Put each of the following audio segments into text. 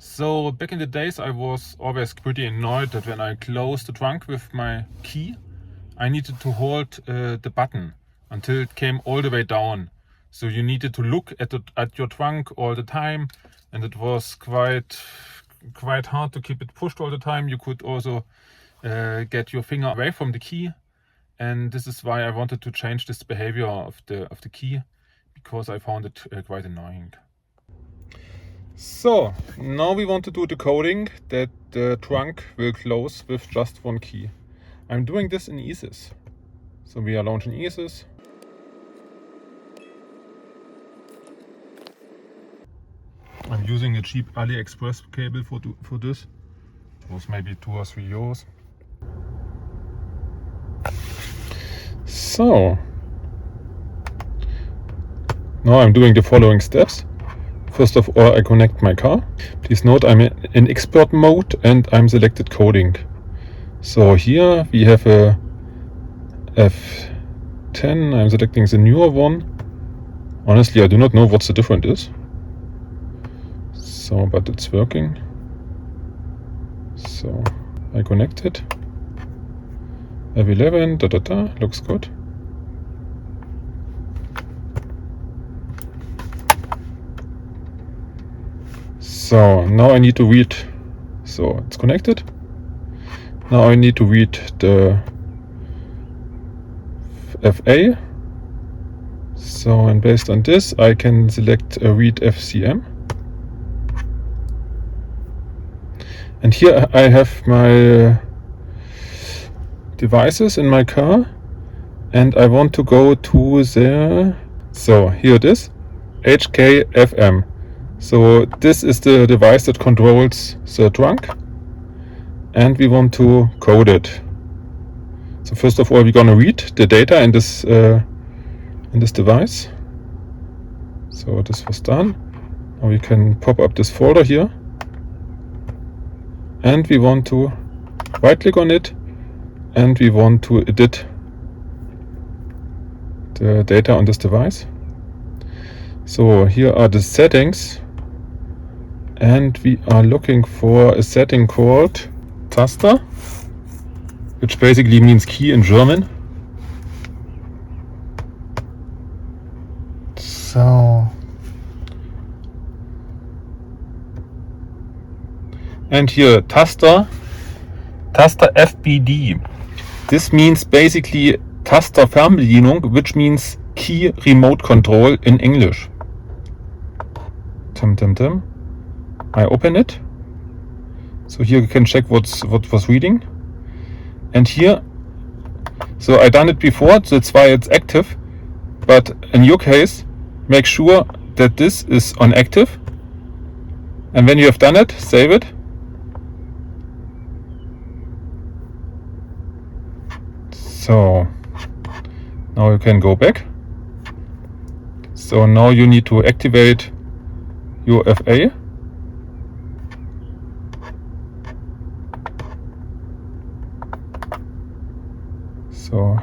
So back in the days I was always pretty annoyed that when I closed the trunk with my key, I needed to hold the button until it came all the way down. So you needed to look at your trunk all the time, and it was quite hard to keep it pushed all the time. You could also get your finger away from the key, and this is why I wanted to change this behavior of the key, because I found it quite annoying. So now we want to do the coding that the trunk will close with just one key. I'm doing this in ESYS. So we are launching ESYS. I'm using a cheap AliExpress cable for this. It was maybe 2 or 3 euros. So now I'm doing the following steps. First of all, I connect my car. Please note I'm in expert mode and I'm selected coding. So here we have a F10. I'm selecting the newer one. Honestly, I do not know what the difference is. So, but it's working. So I connect it. F11, looks good. So now I need to read. So it's connected. Now I need to read the FA. So, and based on this, I can select read FCM. And here I have my devices in my car, and I want to go to the. So here it is, HKFM. So this is the device that controls the trunk, and we want to code it. So first of all, we're gonna read the data in this device. So this was done. Now we can pop up this folder here, and we want to right click on it, and we want to edit the data on this device. So here are the settings, and we are looking for a setting called Taster, which basically means key in German. So, and here Taster FBD. This means basically Taster Fernbedienung, which means key remote control in English. I open it. So here you can check what was reading. And here, so I done it before, that's why it's active. But in your case, make sure that this is on active. And when you have done it, save it. So now you can go back. So now you need to activate your FA. So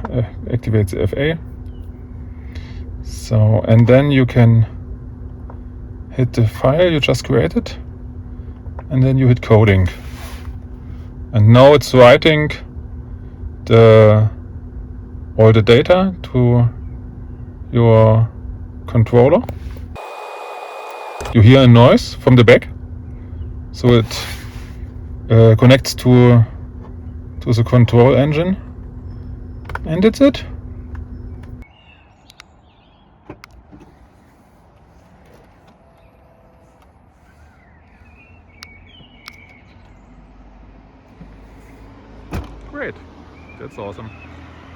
activate the FA. So, and then you can hit the file you just created, and then you hit coding. And now it's writing all the data to your controller. You hear a noise from the back, so it connects to the control engine, and that's it. Great, that's awesome.